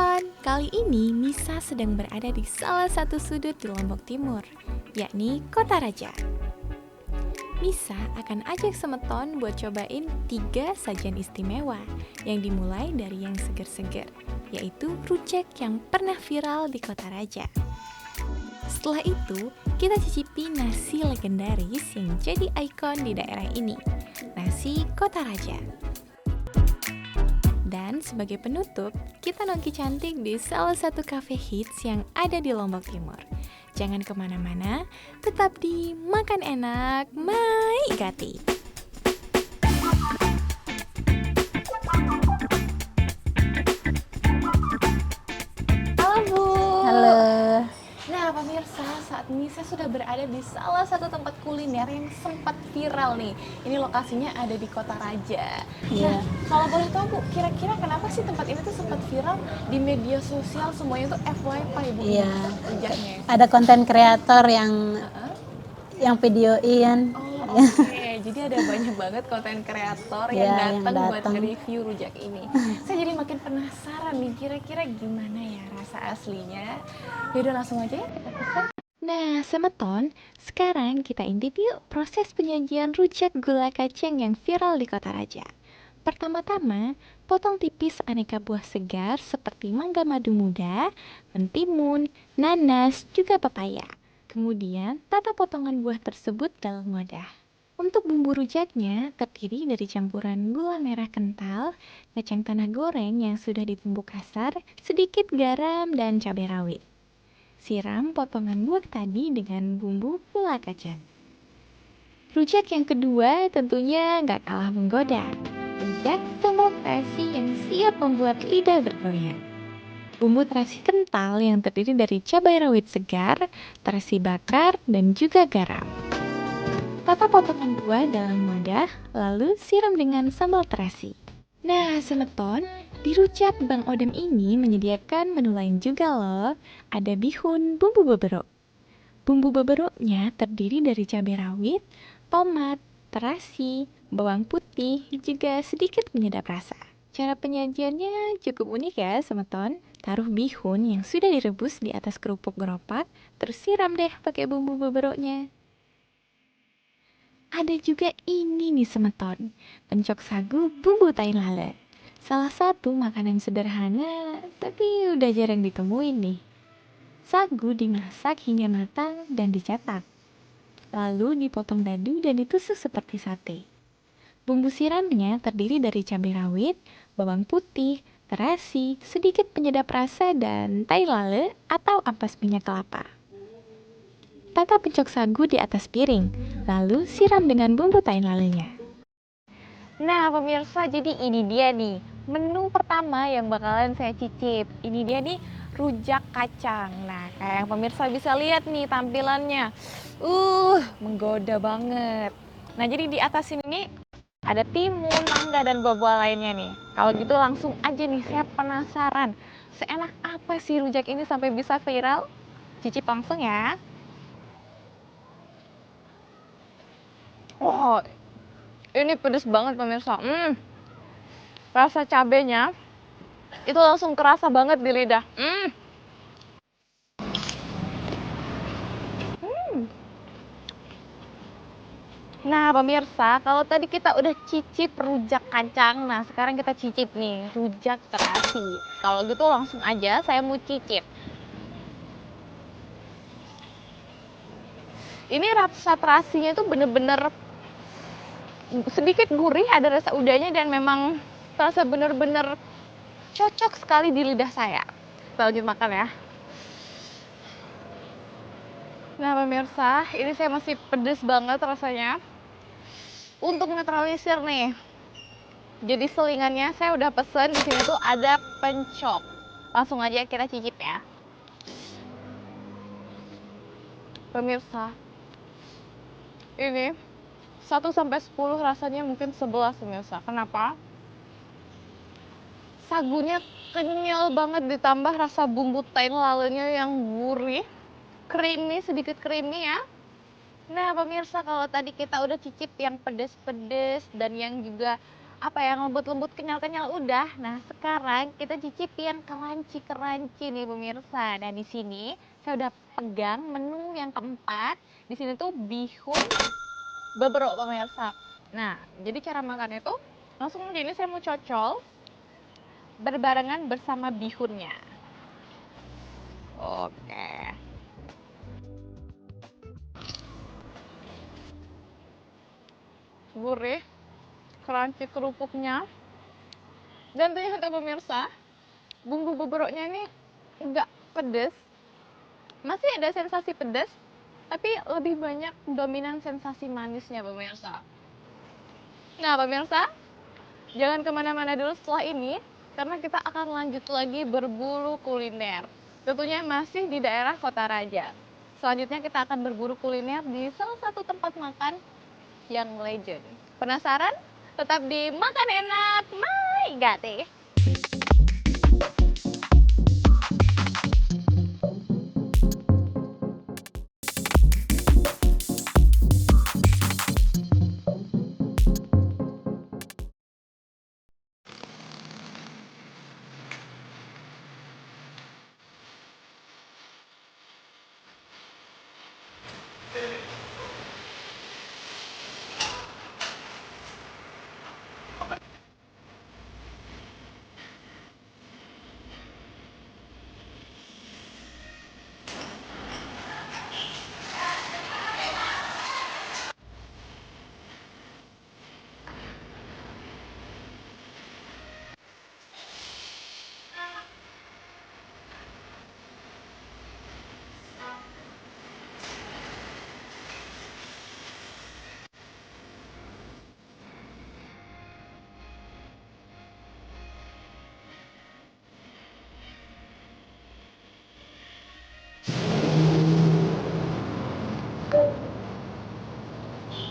Semeton, kali ini Nisa sedang berada di salah satu sudut di Lombok Timur, yakni Kota Raja. Nisa akan ajak Semeton buat cobain 3 sajian istimewa yang dimulai dari yang seger-seger, yaitu rujak yang pernah viral di Kota Raja. Setelah itu, kita cicipi nasi legendaris yang jadi ikon di daerah ini, nasi Kota Raja. Dan sebagai penutup, kita nongki cantik di salah satu cafe hits yang ada di Lombok Timur. Jangan kemana-mana, tetap di Makan Enak, Mai Gati. Halo Bu. Halo. Nah pemirsa, saat ini saya sudah berada di salah satu tempat kuliner yang sempat viral nih. Ini lokasinya ada di Kota Raja. Iya. Nah, kalau boleh tahu Bu, kira-kira kenapa sih tempat ini tuh sempat viral di media sosial, semuanya tuh FYP Bu? Iya. Rujaknya. Ada konten kreator yang videoin. Oh oke, jadi ada banyak banget konten kreator yang Iya, yang datang buat datang. nge-review rujak ini. Saya jadi makin penasaran nih, kira-kira gimana ya rasa aslinya. Yaudah langsung aja ya kita pesan. Nah, Semeton, sekarang kita intip yuk proses penyajian rujak gula kacang yang viral di Kota Raja. Pertama-tama, potong tipis aneka buah segar seperti mangga madu muda, mentimun, nanas, juga pepaya. Kemudian, tata potongan buah tersebut dalam wadah. Untuk bumbu rujaknya terdiri dari campuran gula merah kental, kacang tanah goreng yang sudah ditumbuk kasar, sedikit garam, dan cabai rawit. Siram potongan buah tadi dengan bumbu gula kacang. Rujak yang kedua tentunya nggak kalah menggoda. Rujak tumbuk terasi yang siap membuat lidah bergoyang. Bumbu terasi kental yang terdiri dari cabai rawit segar, terasi bakar, dan juga garam. Tata potongan buah dalam wadah, lalu siram dengan sambal terasi. Nah, Semeton, di rujak Bang Odem ini menyediakan menu lain juga loh. Ada bihun bumbu beberok. Bumbu beberoknya terdiri dari cabai rawit, tomat, terasi, bawang putih, juga sedikit penyedap rasa. Cara penyajiannya cukup unik ya, Semeton. Taruh bihun yang sudah direbus di atas kerupuk geropak, terus siram deh pakai bumbu beberoknya. Ada juga ini nih Semeton, pencok sagu bumbu tai lale. Salah satu makanan sederhana, tapi udah jarang ditemuin nih. Sagu dimasak hingga matang dan dicetak. Lalu dipotong dadu dan ditusuk seperti sate. Bumbu siramnya terdiri dari cabai rawit, bawang putih, terasi, sedikit penyedap rasa, dan tai lale atau ampas minyak kelapa. Tata pencok sagu di atas piring, lalu siram dengan bumbu tai lalenya. Nah pemirsa, jadi ini dia nih menu pertama yang bakalan saya cicip. Ini dia nih rujak kacang. Nah kayak yang pemirsa bisa lihat nih tampilannya, menggoda banget. Nah jadi di atas ini nih ada timun, mangga, dan buah-buah lainnya nih. Kalau gitu langsung aja nih, saya penasaran seenak apa sih rujak ini sampai bisa viral. Cicip langsung ya. Oh, ini pedes banget pemirsa. Rasa cabenya itu langsung kerasa banget di lidah. Nah pemirsa, kalau tadi kita udah cicip rujak kacang, nah sekarang kita cicip nih rujak terasi. Kalau gitu langsung aja saya mau cicip. Ini rasa terasinya itu bener-bener sedikit gurih, ada rasa udahnya, dan memang terasa bener-bener cocok sekali di lidah saya. Kita lanjut makan ya. Nah pemirsa, ini saya masih pedes banget rasanya. Untuk netralisir nih, jadi selingannya saya udah pesen di sini tuh ada pencok. Langsung aja kita cicip ya. Pemirsa, ini 1 sampai 10 rasanya mungkin 11 pemirsa. Kenapa? Sagunya kenyal banget ditambah rasa bumbu tai lalenya yang gurih, creamy, sedikit creamy ya. Nah pemirsa, kalau tadi kita udah cicip yang pedes-pedes dan yang juga apa yang lembut-lembut, kenyal-kenyal udah. Nah, sekarang kita cicipi yang crunchy-crunchy nih pemirsa. Nah, di sini saya udah pegang menu yang keempat. Di sini tuh bihun beberok pemirsa. Nah, jadi cara makannya tuh langsung aja, ini saya mau cocol berbarengan bersama bihunnya. Oke. Gurih, crunchy kerupuknya. Dan ternyata pemirsa, bumbu beberoknya ini nggak pedes. Masih ada sensasi pedas, tapi lebih banyak dominan sensasi manisnya pemirsa. Nah pemirsa, jangan kemana-mana dulu setelah ini, karena kita akan lanjut lagi berburu kuliner. Tentunya masih di daerah Kota Raja. Selanjutnya kita akan berburu kuliner di salah satu tempat makan yang legend. Penasaran? Tetap di Makan Enak My Gate.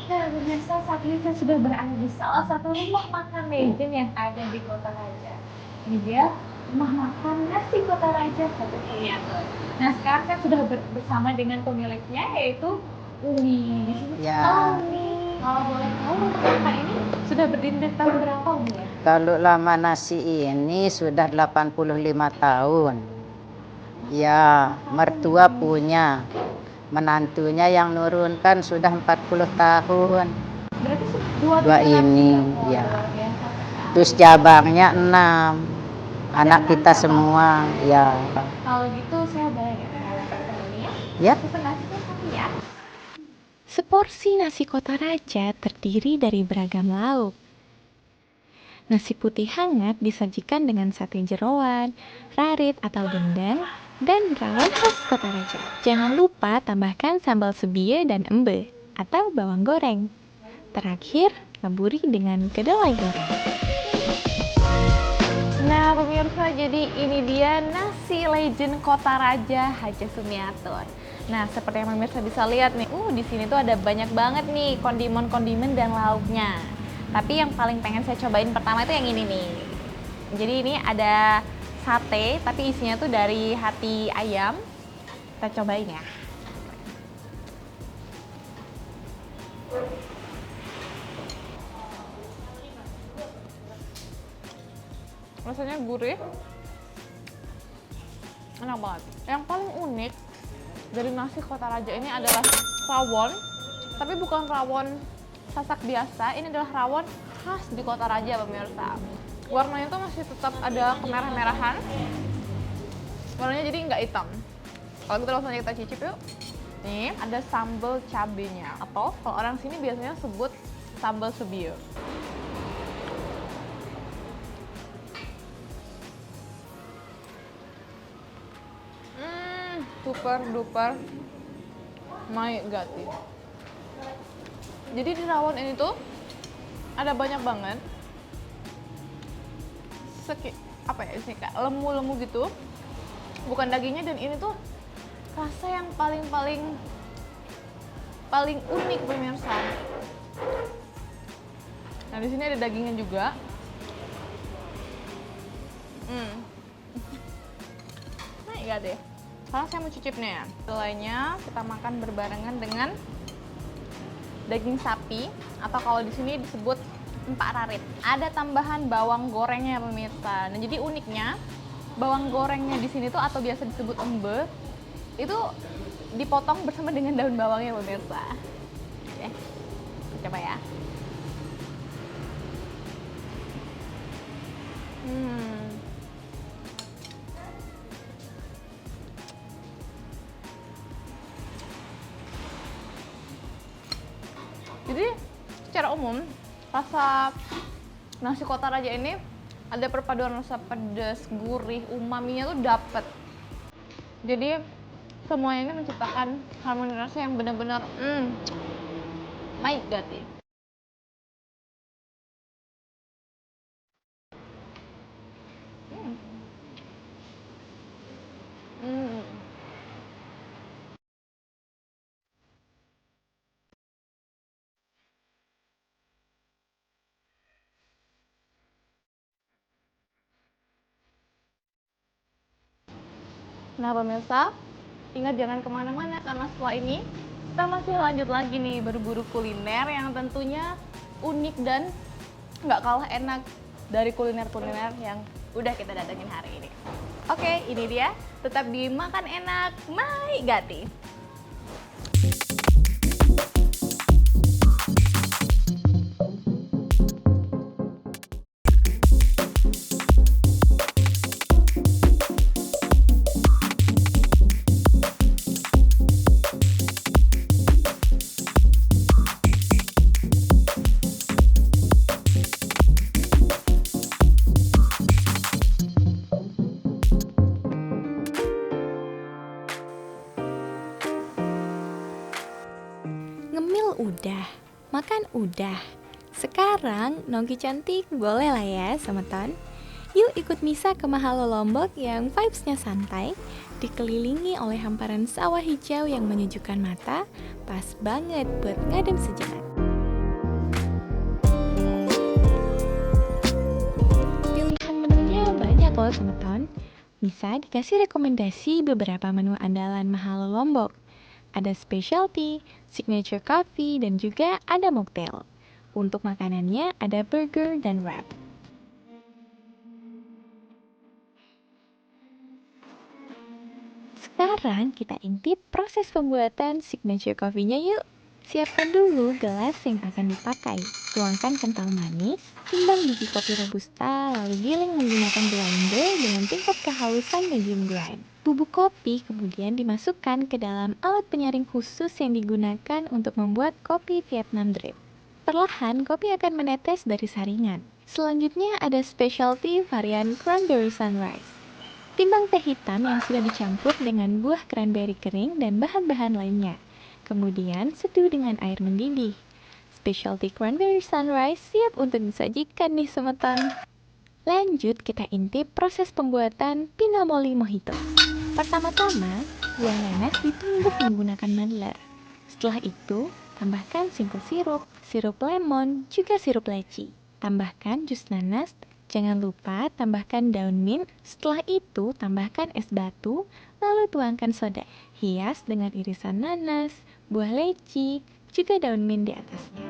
Nah, pemirsa, saat ini saya sudah berada di salah satu rumah makan legend yang ada di Kota Raja. Ini dia rumah makan nasi Kota Raja Sate Sumiatun. Nah, sekarang saya sudah bersama dengan pemiliknya, yaitu Umi. Di sini. Ya. Halo, Umi. Kalau boleh tahu, rumah makan ini sudah berdiri dari tahun berapa, Umi ya? Kalau lama nasi ini sudah 85 tahun. Ya, mertua punya. Menantunya yang nurunkan sudah 40 tahun. Berarti dua Dua generasi ini, ya? ya. Luar biasa sekali. Terus cabangnya 6. Anak kita semua, ya. Kalau gitu saya boleh ya? Ya. Pesan nasinya satu ya. Seporsi nasi Kota Raja terdiri dari beragam lauk. Nasi putih hangat disajikan dengan sate jeroan, rarit atau dendeng, dan rawon khas Kota Raja. Jangan lupa tambahkan sambal sebie dan embe atau bawang goreng. Terakhir, taburi dengan kedelai goreng. Nah pemirsa, jadi ini dia nasi legend Kota Raja Haja Sumiatun. Nah seperti yang pemirsa bisa lihat nih, di sini tuh ada banyak banget nih kondimen-kondimen dan lauknya. Tapi yang paling pengen saya cobain pertama itu yang ini nih. Jadi ini ada sate, tapi isinya tuh dari hati ayam. Kita cobain ya. Rasanya gurih, enak banget. Yang paling unik dari nasi Kota Raja ini adalah rawon, tapi bukan rawon sasak biasa. Ini adalah rawon khas di Kota Raja pemirsa. Warnanya tuh masih tetap ada kemerah-merahan. Warnanya jadi nggak hitam. Kalau gitu langsung aja kita cicip yuk. Nih ada sambal cabenya, atau kalau orang sini biasanya sebut sambal sebio. Super duper my god. Jadi di rawon ini tuh ada banyak banget apa ya sih, kayak lemu-lemu gitu, bukan dagingnya. Dan ini tuh rasa yang paling unik pemirsa. Nah di sini ada dagingnya juga. Nah iya deh. Sekarang saya mau cicipnya ya. Setelahnya kita makan berbarengan dengan daging sapi, atau kalau di sini disebut empak rarit. Ada tambahan bawang gorengnya pemirsa. Nah, jadi uniknya bawang gorengnya di sini tuh atau biasa disebut embe itu dipotong bersama dengan daun bawangnya pemirsa. Oke, coba ya. Jadi secara umum rasa nasi kotak raja ini ada perpaduan rasa pedas, gurih, umaminya tuh dapet. Jadi semuanya ini menciptakan harmoni rasa yang benar-benar my god ya. Hmm. Nah pemirsa, ingat jangan kemana-mana karena setelah ini kita masih lanjut lagi nih berburu kuliner yang tentunya unik dan nggak kalah enak dari kuliner-kuliner yang udah kita datengin hari ini. Oke, ini dia. Tetap di Makan Enak, My Gati. Ngemil udah, makan udah. Sekarang nongki cantik boleh lah ya sama Ton. Yuk ikut Misa ke Mahalo Lombok yang vibes-nya santai, dikelilingi oleh hamparan sawah hijau yang menyejukkan mata, pas banget buat ngadem sejenak. Pilihan menunya banyak loh sama Ton. Misa dikasih rekomendasi beberapa menu andalan Mahalo Lombok. Ada specialty, signature coffee, dan juga ada mocktail. Untuk makanannya ada burger dan wrap. Sekarang kita intip proses pembuatan signature coffee-nya yuk. Siapkan dulu gelas yang akan dipakai. Tuangkan kental manis, timbang biji kopi robusta, lalu giling menggunakan blender dengan tingkat kehalusan medium grind. Bubuk kopi kemudian dimasukkan ke dalam alat penyaring khusus yang digunakan untuk membuat kopi Vietnam drip. Perlahan kopi akan menetes dari saringan. Selanjutnya ada specialty varian cranberry sunrise. Timbang teh hitam yang sudah dicampur dengan buah cranberry kering dan bahan-bahan lainnya. Kemudian seduh dengan air mendidih. Specialty cranberry sunrise siap untuk disajikan nih semeton. Lanjut kita intip proses pembuatan Pinamoli Mojito. Pertama-tama, buah nanas ditumbuk menggunakan muddler. Setelah itu, tambahkan simple sirup lemon, juga sirup leci. Tambahkan jus nanas, jangan lupa tambahkan daun mint. Setelah itu, tambahkan es batu, lalu tuangkan soda. Hias dengan irisan nanas, buah leci, juga daun mint di atasnya.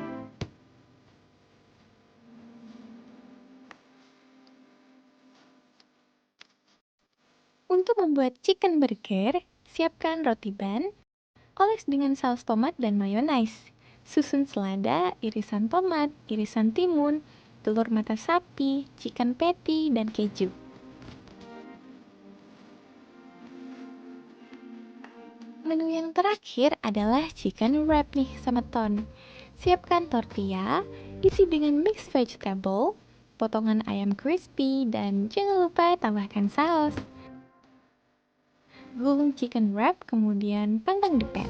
Untuk membuat chicken burger, siapkan roti ban, oles dengan saus tomat dan mayonaise, susun selada, irisan tomat, irisan timun, telur mata sapi, chicken patty, dan keju. Menu yang terakhir adalah chicken wrap nih sama Ton. Siapkan tortilla, isi dengan mixed vegetable, potongan ayam crispy, dan jangan lupa tambahkan saus. Gulung chicken wrap, kemudian panggang di pan.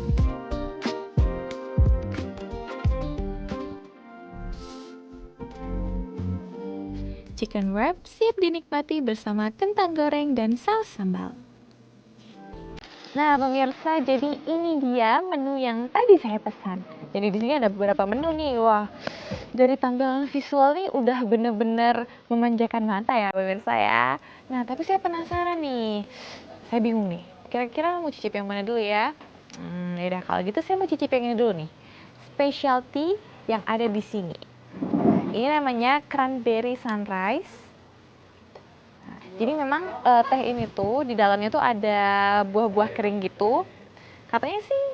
Chicken wrap siap dinikmati bersama kentang goreng dan saus sambal. Nah pemirsa, jadi ini dia menu yang tadi saya pesan. Jadi di sini ada beberapa menu nih. Wah, dari tampilan visual nih udah bener-bener memanjakan mata ya pemirsa ya. Nah tapi saya penasaran nih. Saya bingung nih. Kira-kira mau cicip yang mana dulu ya? Yaudah kalau gitu saya mau cicip yang ini dulu nih. Specialty yang ada di sini. Ini namanya cranberry sunrise. Jadi memang teh ini tuh di dalamnya tuh ada buah-buah kering gitu. Katanya sih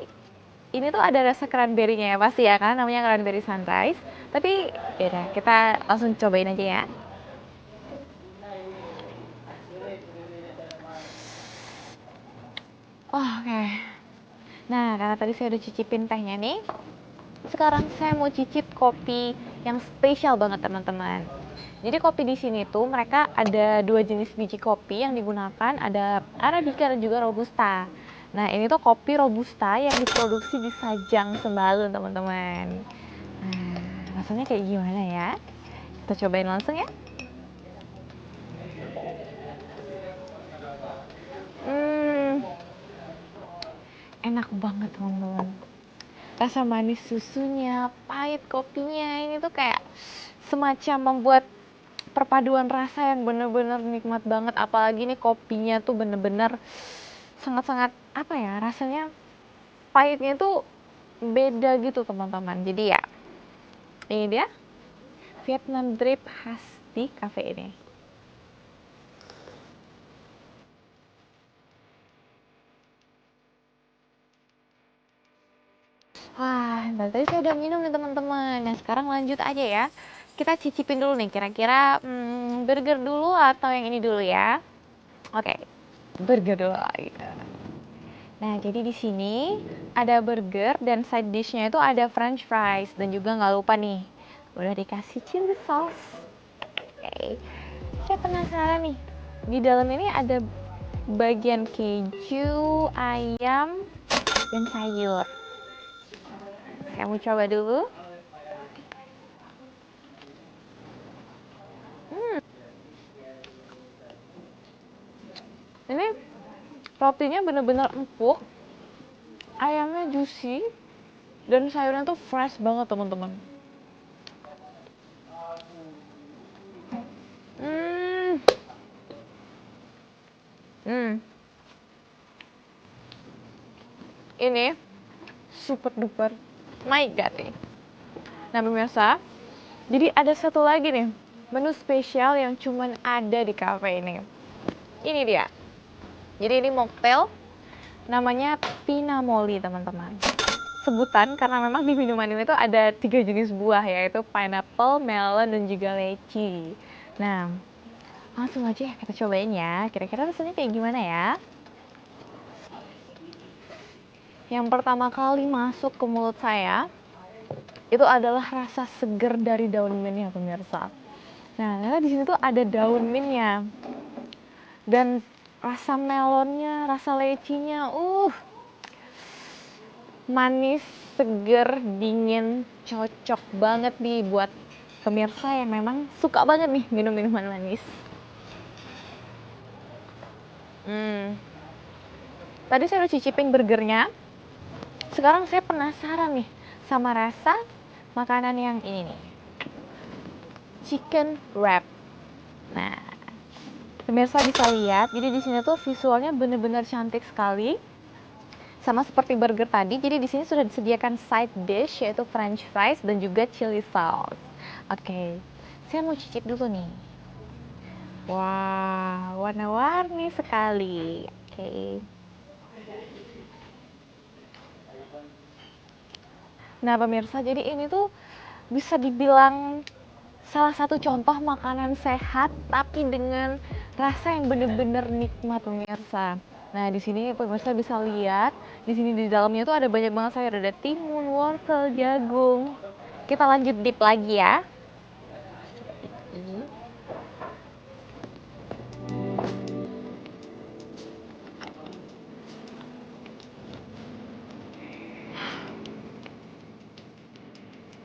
ini tuh ada rasa cranberry-nya ya pasti ya kan, namanya cranberry sunrise. Tapi yaudah kita langsung cobain aja ya. Oh, oke. Nah, karena tadi saya udah cicipin tehnya nih, sekarang saya mau cicip kopi yang spesial banget teman-teman. Jadi kopi di sini tuh mereka ada dua jenis biji kopi yang digunakan, ada Arabica dan juga Robusta. Nah, ini tuh kopi Robusta yang diproduksi di Sajang Sembalun teman-teman. Nah, rasanya kayak gimana ya? Kita cobain langsung ya. Enak banget teman-teman. Rasa manis susunya, pahit kopinya, ini tuh kayak semacam membuat perpaduan rasa yang bener-bener nikmat banget. Apalagi nih kopinya tuh bener-bener sangat-sangat apa ya, rasanya pahitnya tuh beda gitu teman-teman. Jadi ya, ini dia Vietnam drip khas di cafe ini. Wah, tadi saya udah minum nih teman-teman. Nah, sekarang lanjut aja ya. Kita cicipin dulu nih, kira-kira burger dulu atau yang ini dulu ya? Oke, burger dulu. Nah, jadi di sini ada burger dan side dish-nya itu ada French fries dan juga nggak lupa nih, udah dikasih chili sauce. Oke, saya penasaran nih. Di dalam ini ada bagian keju, ayam, dan sayur. Saya mau coba dulu. Ini rotinya bener-bener empuk, ayamnya juicy, dan sayurnya tuh fresh banget teman-teman. Hmm. Hmm. Ini super duper my god nih. Nah pemirsa, jadi ada satu lagi nih menu spesial yang cuman ada di cafe ini. Ini dia. Jadi ini mocktail namanya Pinamoli teman-teman. Sebutan karena memang di minuman ini tuh ada 3 jenis buah, yaitu pineapple, melon, dan juga leci. Nah, langsung aja kita cobain ya. Kira-kira rasanya kayak gimana ya? Yang pertama kali masuk ke mulut saya itu adalah rasa seger dari daun mintnya pemirsa. Nah, ternyata di sini tuh ada daun mintnya dan rasa melonnya, rasa lecinya, manis, seger, dingin, cocok banget nih buat pemirsa yang memang suka banget nih minum minuman manis. Tadi saya udah cicipin burgernya. Sekarang saya penasaran nih sama rasa makanan yang ini nih. Chicken wrap. Nah, pemirsa bisa lihat, jadi di sini tuh visualnya bener-bener cantik sekali. Sama seperti burger tadi, jadi di sini sudah disediakan side dish yaitu French fries dan juga chili sauce. Oke, saya mau cicip dulu nih. Wah, warna-warni sekali. Oke. Nah pemirsa, jadi ini tuh bisa dibilang salah satu contoh makanan sehat tapi dengan rasa yang bener-bener nikmat pemirsa. Nah di sini pemirsa bisa lihat, di sini di dalamnya tuh ada banyak banget sayur, ada timun, wortel, jagung. Kita lanjut dip lagi ya.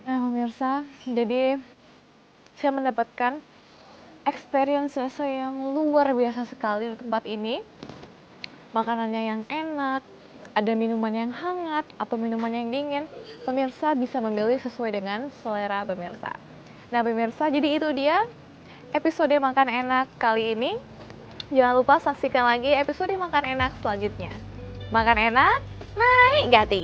Nah pemirsa, jadi saya mendapatkan experience rasa yang luar biasa sekali di tempat ini. Makanannya yang enak, ada minuman yang hangat atau minuman yang dingin. Pemirsa bisa memilih sesuai dengan selera pemirsa. Nah pemirsa, jadi itu dia episode Makan Enak kali ini. Jangan lupa saksikan lagi episode Makan Enak selanjutnya. Makan enak, naik gati.